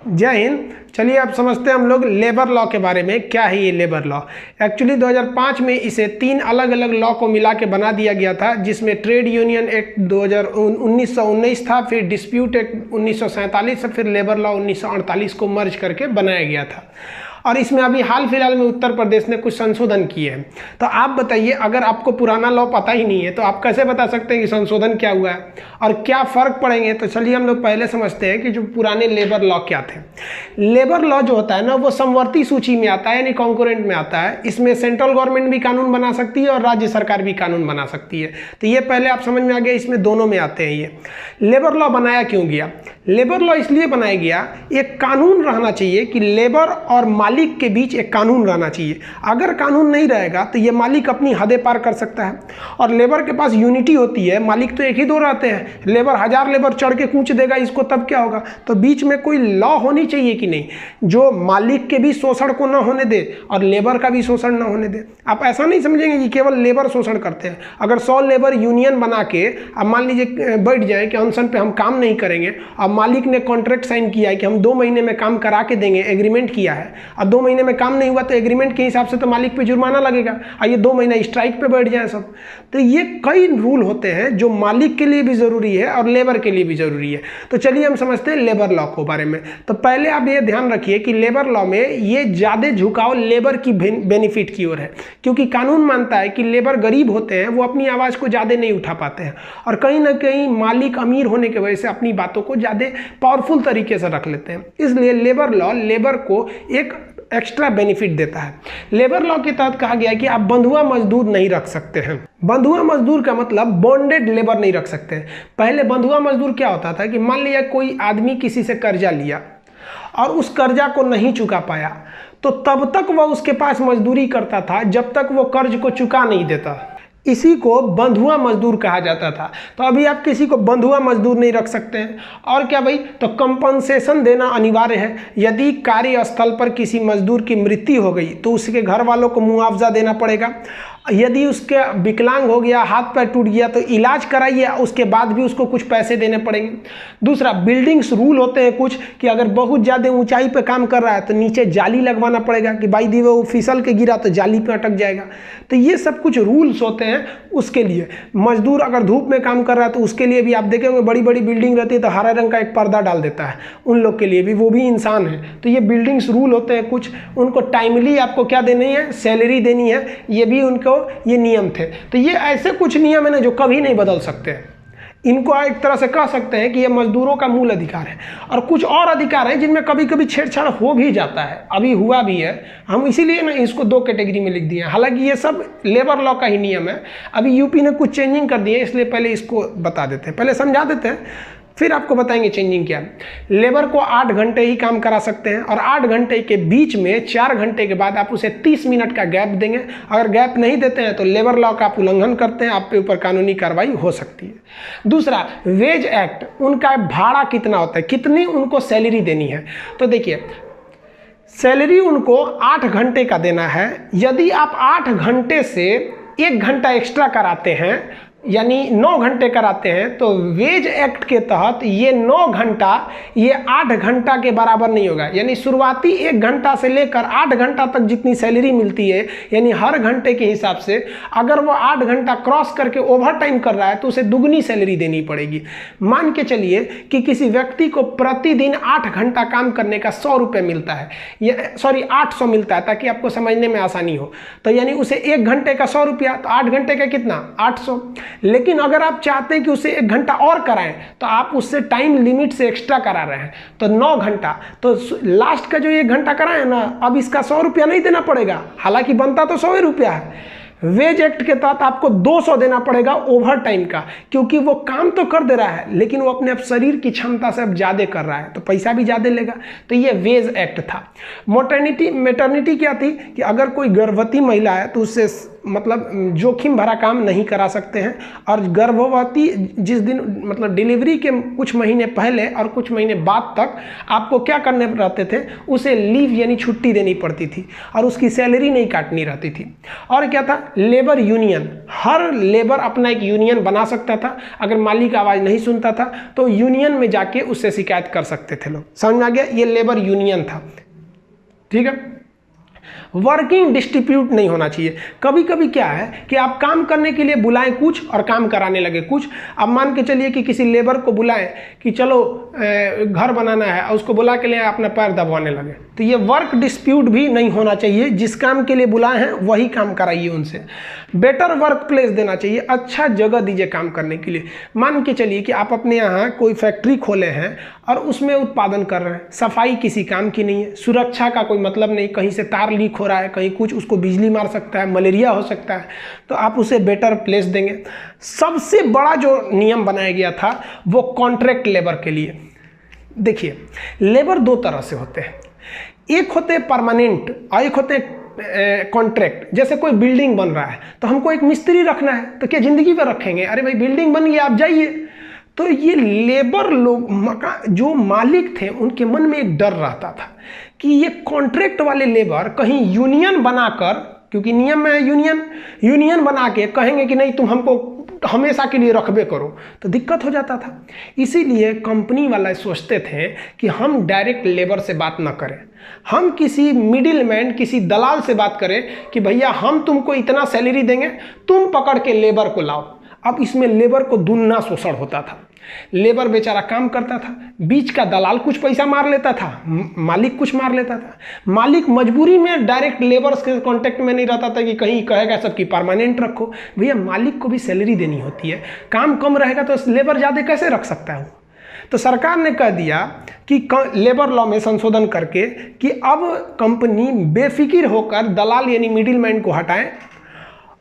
जय हिंद। चलिए अब समझते हैं हम लोग लेबर लॉ के बारे में। क्या है ये लेबर लॉ? एक्चुअली 2005 में इसे 3 अलग अलग लॉ को मिला के बना दिया गया था, जिसमें ट्रेड यूनियन एक्ट 1919 था, फिर डिस्प्यूट एक्ट 1947 फिर लेबर लॉ 1948 को मर्ज करके बनाया गया था। और इसमें अभी हाल फिलहाल में उत्तर प्रदेश ने कुछ संशोधन किए हैं। तो आप बताइए, अगर आपको पुराना लॉ पता ही नहीं है तो आप कैसे बता सकते हैं कि संशोधन क्या हुआ है और क्या फ़र्क पड़ेंगे? तो चलिए हम लोग पहले समझते हैं कि जो पुराने लेबर लॉ क्या थे। लेबर लॉ जो होता है ना, वो समवर्ती सूची में आता है, यानी कॉन्करेंट में आता है। इसमें सेंट्रल गवर्नमेंट भी कानून बना सकती है और राज्य सरकार भी कानून बना सकती है। तो ये पहले आप समझ में आ गया, इसमें दोनों में आते हैं। ये लेबर लॉ बनाया क्यों गया? लेबर लॉ इसलिए बनाया गया, एक कानून रहना चाहिए कि लेबर और मालिक के बीच एक कानून रहना चाहिए। अगर कानून नहीं रहेगा तो ये मालिक अपनी हदें पार कर सकता है। और लेबर के पास यूनिटी होती है, मालिक तो एक ही दो रहते हैं। लेबर 1000 लेबर चढ़ के कूच देगा इसको, तब क्या होगा? तो बीच में कोई लॉ होनी चाहिए कि नहीं, जो मालिक के भी शोषण को ना होने दे और लेबर का भी शोषण ना होने दे। आप ऐसा नहीं समझेंगे कि केवल लेबर शोषण करते हैं। अगर 100 लेबर यूनियन बना के अब मान लीजिए बैठ जाए कि अनशन पे हम काम नहीं करेंगे, अब मालिक ने कॉन्ट्रैक्ट साइन किया है कि हम 2 महीने में काम करा के देंगे, एग्रीमेंट किया है, और 2 महीने में काम नहीं हुआ तो एग्रीमेंट के हिसाब से तो मालिक पे जुर्माना लगेगा, और ये 2 महीना स्ट्राइक पे बैठ जाए सब। तो ये कई रूल होते हैं जो मालिक के लिए भी जरूरी है और लेबर के लिए भी जरूरी है। तो चलिए हम समझते हैं लेबर लॉ के बारे में। तो पहले आप ये ध्यान रखिए कि लेबर लॉ में ये ज्यादा झुकाव लेबर की बेनिफिट की ओर है, क्योंकि कानून मानता है कि लेबर गरीब होते हैं, वो अपनी आवाज को ज्यादा नहीं उठा पाते हैं, और कहीं ना कहीं मालिक अमीर होने की वजह से अपनी बातों को ज्यादा पावरफुल तरीके से रख लेते हैं। इसलिए लेबर लॉ लेबर को एक एक्स्ट्रा बेनिफिट देता है। लेबर लॉ के तहत कहा गया है कि आप बंधुआ मजदूर नहीं रख सकते हैं। बंधुआ मजदूर का मतलब बॉन्डेड लेबर नहीं रख सकते हैं। पहले बंधुआ मजदूर क्या होता था कि मान लिया कोई आदमी किसी से कर्जा लिया और उस कर्जा को नहीं चुका पाया, तो तब तक वह उसके पास मजदूरी करता था जब तक वो कर्ज को चुका नहीं देता। इसी को बंधुआ मजदूर कहा जाता था। तो अभी आप किसी को बंधुआ मजदूर नहीं रख सकते हैं। और क्या भाई? तो कंपनसेशन देना अनिवार्य है। यदि कार्यस्थल पर किसी मजदूर की मृत्यु हो गई तो उसके घर वालों को मुआवजा देना पड़ेगा। यदि उसके विकलांग हो गया, हाथ पैर टूट गया, तो इलाज कराइए, उसके बाद भी उसको कुछ पैसे देने पड़ेंगे। दूसरा, बिल्डिंग्स रूल होते हैं कुछ कि अगर बहुत ज़्यादा ऊंचाई पे काम कर रहा है तो नीचे जाली लगवाना पड़ेगा कि भाई दी वो फिसल के गिरा तो जाली पे अटक जाएगा। तो ये सब कुछ रूल्स होते हैं उसके लिए। मजदूर अगर धूप में काम कर रहा है तो उसके लिए भी आप देखे होंगे, बड़ी बड़ी बिल्डिंग रहती है तो हरा रंग का एक पर्दा डाल देता है, उन लोग के लिए भी, वो भी इंसान है। तो ये बिल्डिंग्स रूल होते हैं कुछ, उनको टाइमली आपको क्या देनी है? सैलरी देनी है। ये भी उनको ये नियम थे। तो ये ऐसे कुछ नियम है ना जो कभी नहीं बदल सकते। इनको एक तरह से कह सकते हैं कि ये मजदूरों का मूल अधिकार है। और कुछ और अधिकार है जिनमें कभी कभी छेड़छाड़ हो भी जाता है, अभी हुआ भी है। हम इसीलिए ना इसको 2 कैटेगरी में लिख दिए हैं। हालांकि ये सब लेबर लॉ का ही नियम है। अभी यूपी ने कुछ चेंजिंग कर दिए, इसलिए पहले इसको बता देते हैं, पहले समझा देते हैं, फिर आपको बताएंगे चेंजिंग क्या है। लेबर को 8 घंटे ही काम करा सकते हैं, और 8 घंटे के बीच में 4 घंटे के बाद आप उसे 30 मिनट का गैप देंगे। अगर गैप नहीं देते हैं तो लेबर लॉ का आप उल्लंघन करते हैं, आप पे ऊपर कानूनी कार्रवाई हो सकती है। दूसरा, वेज एक्ट, उनका भाड़ा कितना होता है, कितनी उनको सैलरी देनी है। तो देखिए, सैलरी उनको 8 घंटे का देना है। यदि आप 8 घंटे से 1 घंटा एक्स्ट्रा कराते हैं, यानी 9 घंटे कराते हैं, तो वेज एक्ट के तहत ये 9 घंटा ये 8 घंटा के बराबर नहीं होगा। यानी शुरुआती 1 घंटा से लेकर 8 घंटा तक जितनी सैलरी मिलती है, यानी हर घंटे के हिसाब से अगर वो 8 घंटा क्रॉस करके ओवर टाइम कर रहा है तो उसे दुगनी सैलरी देनी पड़ेगी। मान के चलिए कि किसी व्यक्ति को प्रतिदिन 8 घंटा काम करने का 100 रुपये मिलता है, या सॉरी 800 मिलता है, ताकि आपको समझने में आसानी हो। तो यानी उसे 1 घंटे का 100 रुपया, तो 8 घंटे का कितना? 800। लेकिन अगर आप चाहते हैं कि उसे 1 घंटा और कराएं तो आप उससे टाइम लिमिट से एक्स्ट्रा करा रहे हैं, तो 9 घंटा, तो लास्ट का जो 1 घंटा कराए ना, अब इसका 100 रुपया नहीं देना पड़ेगा, हालांकि बनता तो 100 रुपया है। वेज एक्ट के तहत आपको 200 देना पड़ेगा ओवर टाइम का, क्योंकि वो काम तो कर दे रहा है लेकिन वो अपने शरीर की क्षमता से अब ज़्यादा कर रहा है, तो पैसा भी ज़्यादा लेगा। तो ये वेज एक्ट था। मैटरनिटी क्या थी कि अगर कोई गर्भवती महिला है तो उससे मतलब जोखिम भरा काम नहीं करा सकते हैं। और गर्भवती जिस दिन मतलब डिलीवरी के कुछ महीने पहले और कुछ महीने बाद तक आपको क्या करने रहते थे, उसे लीव यानी छुट्टी देनी पड़ती थी और उसकी सैलरी नहीं काटनी रहती थी। और क्या था, लेबर यूनियन, हर लेबर अपना एक यूनियन बना सकता था। अगर मालिक आवाज़ नहीं सुनता था तो यूनियन में जाके उससे शिकायत कर सकते थे लोग। समझ में आ गया, ये लेबर यूनियन था। ठीक है, वर्किंग डिस्ट्रीब्यूट नहीं होना चाहिए। कभी कभी क्या है कि आप काम करने के लिए बुलाएं कुछ और काम कराने लगे कुछ। अब मान के चलिए कि किसी लेबर को बुलाएं कि चलो घर बनाना है और उसको बुला के लिए अपना पैर दबाने लगे, तो ये वर्क डिस्प्यूट भी नहीं होना चाहिए। जिस काम के लिए बुलाए हैं वही काम कराइए उनसे। बेटर वर्क प्लेस देना चाहिए, अच्छा जगह दीजिए काम करने के लिए। मान के चलिए कि आप अपने यहाँ कोई फैक्ट्री खोले हैं और उसमें उत्पादन कर रहे हैं, सफाई किसी काम की नहीं है, सुरक्षा का कोई मतलब नहीं, कहीं से तार लीक हो रहा है, कहीं कुछ, उसको बिजली मार सकता है, मलेरिया हो सकता है, तो आप उसे बेटर प्लेस देंगे। सबसे बड़ा जो नियम बनाया गया था वो कॉन्ट्रैक्ट लेबर के लिए। देखिए, लेबर दो तरह से होते हैं, एक होते हैं परमानेंट और एक होते हैं कॉन्ट्रैक्ट। जैसे कोई बिल्डिंग बन रहा है तो हमको एक मिस्त्री रखना है, तो क्या जिंदगी भर रखेंगे? अरे भाई बिल्डिंग बन गई आप जाइए। तो ये लेबर लोग जो मालिक थे उनके मन में एक डर रहता था कि ये कॉन्ट्रैक्ट वाले लेबर कहीं यूनियन बनाकर, क्योंकि नियम में यूनियन बना के कहेंगे कि नहीं तुम हमको हमेशा के लिए रखबे करो, तो दिक्कत हो जाता था। इसीलिए कंपनी वाले सोचते थे कि हम डायरेक्ट लेबर से बात ना करें, हम किसी मिडिल मैन, किसी दलाल से बात करें कि भैया हम तुमको इतना सैलरी देंगे, तुम पकड़ के लेबर को लाओ। अब इसमें लेबर को दुगना शोषण होता था। लेबर बेचारा काम करता था, बीच का दलाल कुछ पैसा मार लेता था, मालिक कुछ मार लेता था। मालिक मजबूरी में डायरेक्ट लेबर के कांटेक्ट में नहीं रहता था कि कहीं कहेगा सबकी परमानेंट रखो। भैया मालिक को भी सैलरी देनी होती है, काम कम रहेगा तो लेबर ज़्यादा कैसे रख सकता है वो। तो सरकार ने कह दिया कि लेबर लॉ में संशोधन करके कि अब कंपनी बेफिक्र होकर दलाल यानी मिडिल मैन को हटाएं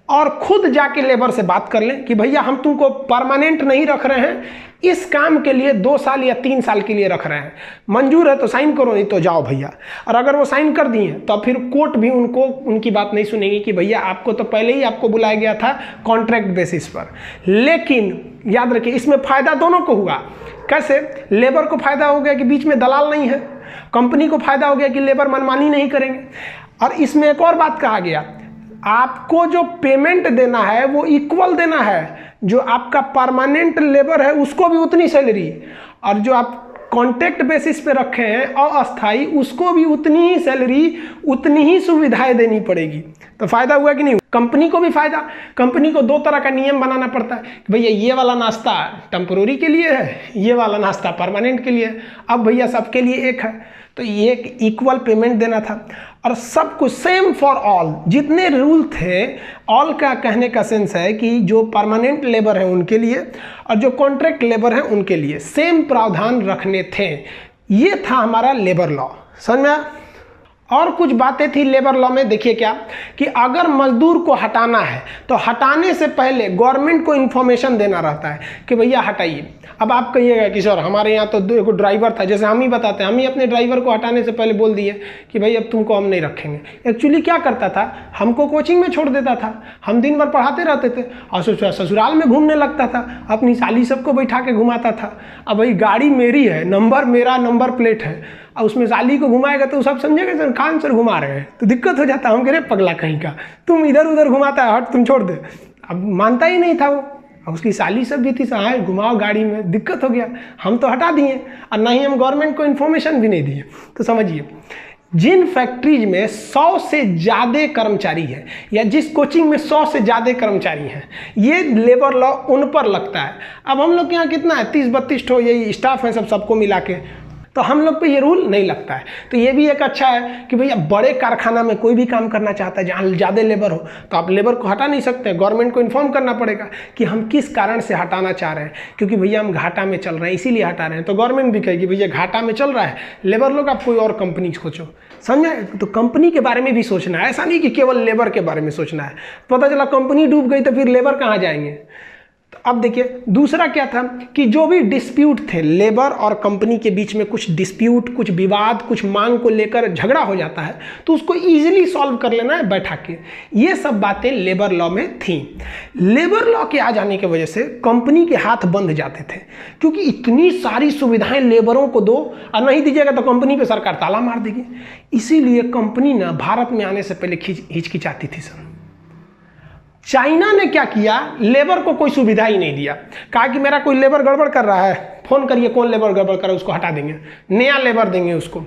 और खुद जाके लेबर से बात कर लें कि भैया हम तुमको परमानेंट नहीं रख रहे हैं, इस काम के लिए 2 साल या 3 साल के लिए रख रहे हैं, मंजूर है तो साइन करो, नहीं तो जाओ भैया। और अगर वो साइन कर दिए तो फिर कोर्ट भी उनकी बात नहीं सुनेगी कि भैया आपको तो पहले ही आपको बुलाया गया था कॉन्ट्रैक्ट बेसिस पर। लेकिन याद रखिए इसमें फ़ायदा दोनों को हुआ। कैसे? लेबर को फ़ायदा हो गया कि बीच में दलाल नहीं है, कंपनी को फ़ायदा हो गया कि लेबर मनमानी नहीं करेंगे। और इसमें एक और बात कहा गया, आपको जो पेमेंट देना है वो इक्वल देना है, जो आपका परमानेंट लेबर है उसको भी उतनी सैलरी, और जो आप कॉन्ट्रैक्ट बेसिस पे रखे हैं अस्थाई उसको भी उतनी ही सैलरी, उतनी ही सुविधाएं देनी पड़ेगी। तो फायदा हुआ कि नहीं? कंपनी को भी फायदा। कंपनी को 2 तरह का नियम बनाना पड़ता है, भैया ये वाला नाश्ता टेम्पोररी के लिए है, ये वाला नाश्ता परमानेंट के लिए है। अब भैया सबके लिए एक है, तो ये इक्वल पेमेंट देना था। और सब कुछ सेम फॉर ऑल, जितने रूल थे, ऑल का कहने का सेंस है कि जो परमानेंट लेबर है उनके लिए और जो कॉन्ट्रैक्ट लेबर है उनके लिए सेम प्रावधान रखने थे। ये था हमारा लेबर लॉ। समझ में आया? और कुछ बातें थी लेबर लॉ में। देखिए क्या कि अगर मजदूर को हटाना है तो हटाने से पहले गवर्नमेंट को इन्फॉर्मेशन देना रहता है कि भैया हटाइए। अब आप कहिएगा कि सर हमारे यहाँ तो 2 ड्राइवर था, जैसे हम ही बताते हैं, हम ही अपने ड्राइवर को हटाने से पहले बोल दिए कि भाई अब तुमको हम नहीं रखेंगे। एक्चुअली क्या करता था, हमको कोचिंग में छोड़ देता था, हम दिन भर पढ़ाते रहते थे और ससुराल में घूमने लगता था, अपनी साली सबको बैठा के घुमाता था। अब भाई गाड़ी मेरी है, नंबर मेरा, नंबर प्लेट है, और उसमें साली को घुमाएगा तो सब समझेगा सर कान सर घुमा रहे हैं, तो दिक्कत हो जाता है। हम कह रहे पगला कहीं का, तुम इधर उधर घुमाता है, हट तुम छोड़ दे। अब मानता ही नहीं था वो, और उसकी साली सब भी थी, सहाय घुमाओ गाड़ी में, दिक्कत हो गया। हम तो हटा दिए और ना ही हम गवर्नमेंट को इन्फॉर्मेशन भी नहीं दिए। तो समझिए, जिन फैक्ट्रीज में 100 से ज़्यादा कर्मचारी हैं या जिस कोचिंग में 100 से ज़्यादा कर्मचारी हैं, ये लेबर लॉ उन पर लगता है। अब हम लोग के यहाँ कितना है, 30-32 ठो यही स्टाफ है, सबको मिला के, तो हम लोग पे ये रूल नहीं लगता है। तो ये भी एक अच्छा है कि भैया बड़े कारखाना में कोई भी काम करना चाहता है जहाँ ज़्यादा लेबर हो, तो आप लेबर को हटा नहीं सकते, गवर्नमेंट को इन्फॉर्म करना पड़ेगा कि हम किस कारण से हटाना चाह रहे हैं, क्योंकि भैया हम घाटा में चल रहे हैं इसीलिए हटा रहे हैं। तो गवर्नमेंट भी कहेगी भैया घाटा में चल रहा है, लेबर लोग आप कोई और कंपनी सोचो। समझे? तो कंपनी के बारे में भी सोचना है, ऐसा नहीं कि केवल लेबर के बारे में सोचना है। पता चला कंपनी डूब गई तो फिर लेबर कहाँ जाएंगे? तो अब देखिए दूसरा क्या था कि जो भी डिस्प्यूट थे, लेबर और कंपनी के बीच में कुछ डिस्प्यूट, कुछ विवाद, कुछ मांग को लेकर झगड़ा हो जाता है तो उसको इजीली सॉल्व कर लेना है बैठा के। ये सब बातें लेबर लॉ में थी। लेबर लॉ के आ जाने की वजह से कंपनी के हाथ बंध जाते थे, क्योंकि इतनी सारी सुविधाएं लेबरों को दो और नहीं दीजिएगा तो कंपनी पे सरकार ताला मार देगी। इसीलिए कंपनी ना भारत में आने से पहले हिचकिचाती थी सर। चाइना ने क्या किया, लेबर को कोई सुविधा ही नहीं दिया। कहा कि मेरा कोई लेबर गड़बड़ कर रहा है, फोन करिए कौन लेबर गड़बड़ कर रहा है, उसको हटा देंगे, नया लेबर देंगे उसको।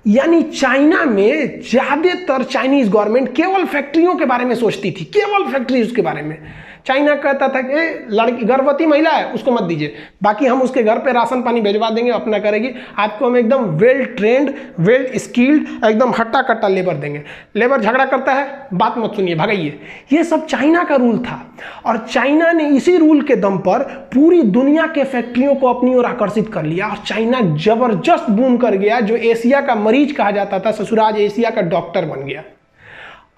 यानी चाइना में ज़्यादातर चाइनीज गवर्नमेंट केवल फैक्ट्रियों के बारे में सोचती थी, केवल फैक्ट्रीज के बारे में। चाइना कहता था कि लड़की गर्भवती महिला है उसको मत दीजिए, बाकी हम उसके घर पे राशन पानी भिजवा देंगे, अपना करेगी, आपको हम एकदम वेल ट्रेंड, वेल स्किल्ड, एकदम हट्टा कट्टा लेबर देंगे। लेबर झगड़ा करता है, बात मत सुनिए, भगाइए। ये सब चाइना का रूल था और चाइना ने इसी रूल के दम पर पूरी दुनिया के फैक्ट्रियों को अपनी ओर आकर्षित कर लिया और चाइना जबरदस्त बूम कर गया। जो एशिया का मरीज कहा जाता था, ससुराज एशिया का डॉक्टर बन गया।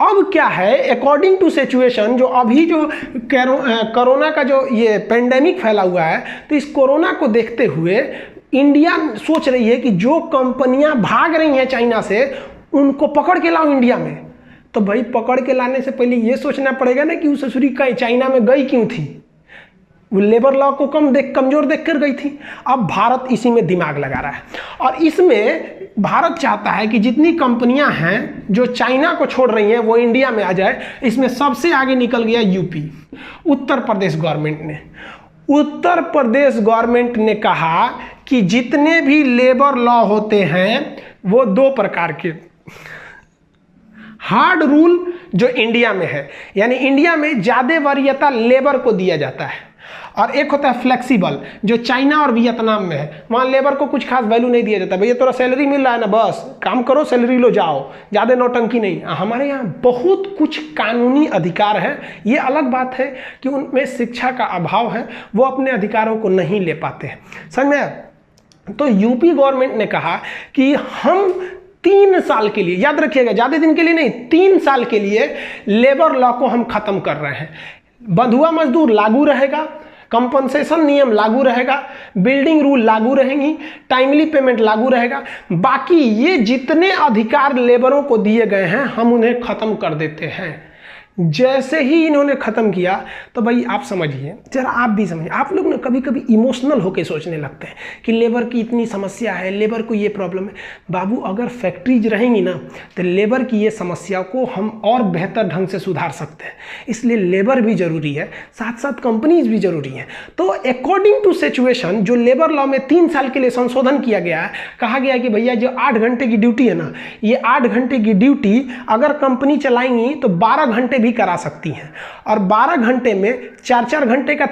अब क्या है, अकॉर्डिंग टू सिचुएशन, जो अभी जो कोरोना का जो ये पेंडेमिक फैला हुआ है, तो इस कोरोना को देखते हुए इंडिया सोच रही है कि जो कंपनियां भाग रही हैं चाइना से उनको पकड़ के लाओ इंडिया में। तो भाई पकड़ के लाने से पहले ये सोचना पड़ेगा ना कि उस ससुरी का चाइना में गई क्यों थी, वो लेबर लॉ को कमजोर देख कर गई थी। अब भारत इसी में दिमाग लगा रहा है और इसमें भारत चाहता है कि जितनी कंपनियां हैं जो चाइना को छोड़ रही हैं वो इंडिया में आ जाए। इसमें सबसे आगे निकल गया यूपी, उत्तर प्रदेश गवर्नमेंट ने। उत्तर प्रदेश गवर्नमेंट ने कहा कि जितने भी लेबर लॉ होते हैं वो 2 प्रकार के, हार्ड रूल जो इंडिया में है, यानी इंडिया में ज्यादा वरीयता लेबर को दिया जाता है, और एक होता है फ्लेक्सिबल जो चाइना और वियतनाम में है। वहाँ लेबर को कुछ खास वैल्यू नहीं दिया जाता, भैया थोड़ा सैलरी मिल रहा है ना, बस काम करो, सैलरी लो, जाओ, ज़्यादा नौटंकी नहीं। हमारे यहाँ बहुत कुछ कानूनी अधिकार है। ये अलग बात है कि उनमें शिक्षा का अभाव है, वो अपने अधिकारों को नहीं ले पाते हैं, समझ में। तो यूपी गवर्नमेंट ने कहा कि हम 3 साल के लिए, याद रखिएगा ज़्यादा दिन के लिए नहीं, 3 साल के लिए लेबर लॉ को हम खत्म कर रहे हैं। बंधुआ मजदूर लागू रहेगा, कंपनसेशन नियम लागू रहेगा, बिल्डिंग रूल लागू रहेंगी, टाइमली पेमेंट लागू रहेगा। बाकी ये जितने अधिकार लेबरों को दिए गए हैं हम उन्हें खत्म कर देते हैं। जैसे ही इन्होंने ख़त्म किया तो भाई आप समझिए, जरा आप भी समझिए, आप लोग ना कभी कभी इमोशनल होकर सोचने लगते हैं कि लेबर की इतनी समस्या है, लेबर को ये प्रॉब्लम है। बाबू अगर फैक्ट्रीज रहेंगी ना तो लेबर की ये समस्या को हम और बेहतर ढंग से सुधार सकते हैं। इसलिए लेबर भी ज़रूरी है, साथ साथ कंपनीज भी ज़रूरी हैं। तो अकॉर्डिंग टू सिचुएशन जो लेबर लॉ में 3 साल के लिए संशोधन किया गया है, कहा गया कि भैया जो 8 घंटे की ड्यूटी है ना, ये 8 घंटे की ड्यूटी अगर कंपनी चलाएंगी तो 12 घंटे करा सकती हैं, और 12 घंटे में 4-4 घंटे का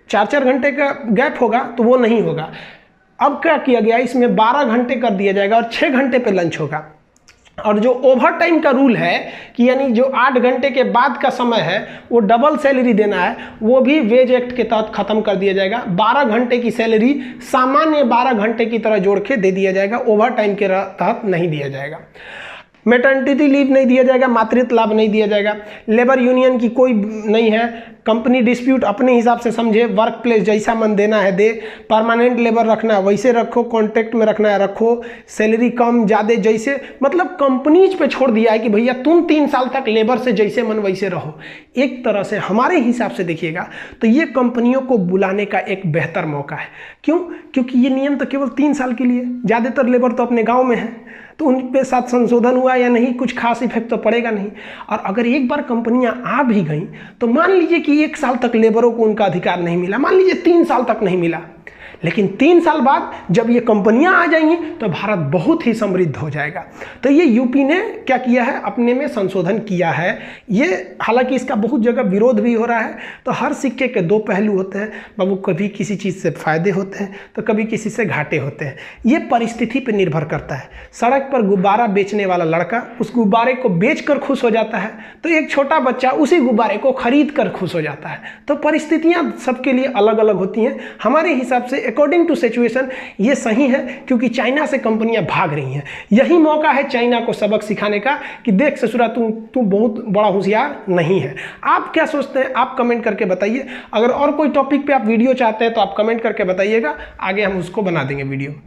4-4 घंटे का गैप होगा तो वो नहीं होगा। अब क्या किया गया, इसमें 12 घंटे कर दिया जाएगा और 6 घंटे पे लंच होगा। और जो ओवर टाइम का रूल है कि यानी जो 8 घंटे के बाद का समय है वो डबल सैलरी देना है, वो भी वेज एक्ट के तहत खत्म कर दिया जाएगा। 12 घंटे की सैलरी सामान्य 12 घंटे की तरह जोड़ के दे दिया जाएगा, ओवर टाइम के तहत नहीं दिया जाएगा। मैटरनिटी लीव नहीं दिया जाएगा, मातृत्व लाभ नहीं दिया जाएगा। लेबर यूनियन की कोई नहीं है, कंपनी डिस्प्यूट अपने हिसाब से समझे, वर्क प्लेस जैसा मन देना है दे, परमानेंट लेबर रखना है वैसे रखो, कॉन्ट्रैक्ट में रखना है रखो, सैलरी कम ज़्यादा जैसे, मतलब कंपनीज पे छोड़ दिया है कि भैया तुम 3 साल तक लेबर से जैसे मन वैसे रहो। एक तरह से हमारे हिसाब से देखिएगा तो ये कंपनियों को बुलाने का एक बेहतर मौका है। क्यों? क्योंकि ये नियम तो केवल 3 साल के लिए, ज़्यादातर लेबर तो अपने गाँव में है, तो उन पे साथ संशोधन हुआ या नहीं, कुछ खास इफेक्ट तो पड़ेगा नहीं। और अगर एक बार कंपनियां आ भी गई तो मान लीजिए कि 1 साल तक लेबरों को उनका अधिकार नहीं मिला, मान लीजिए 3 साल तक नहीं मिला, लेकिन 3 साल बाद जब ये कंपनियां आ जाएंगी तो भारत बहुत ही समृद्ध हो जाएगा। तो ये यूपी ने क्या किया है, अपने में संशोधन किया है। ये हालांकि इसका बहुत जगह विरोध भी हो रहा है। तो हर सिक्के के 2 पहलू होते हैं बाबू, कभी किसी चीज़ से फायदे होते हैं तो कभी किसी से घाटे होते हैं। ये परिस्थिति पर निर्भर करता है। सड़क पर गुब्बारा बेचने वाला लड़का उस गुब्बारे को बेच कर खुश हो जाता है, तो एक छोटा बच्चा उसी गुब्बारे को खरीद कर खुश हो जाता है। तो परिस्थितियाँ सबके लिए अलग अलग होती हैं। हमारे हिसाब से अकॉर्डिंग टू सिचुएशन ये सही है, क्योंकि चाइना से कंपनियां भाग रही हैं। यही मौका है चाइना को सबक सिखाने का कि देख ससुरा तू बहुत बड़ा होशियार नहीं है। आप क्या सोचते हैं, आप कमेंट करके बताइए। अगर और कोई टॉपिक पे आप वीडियो चाहते हैं तो आप कमेंट करके बताइएगा, आगे हम उसको बना देंगे वीडियो।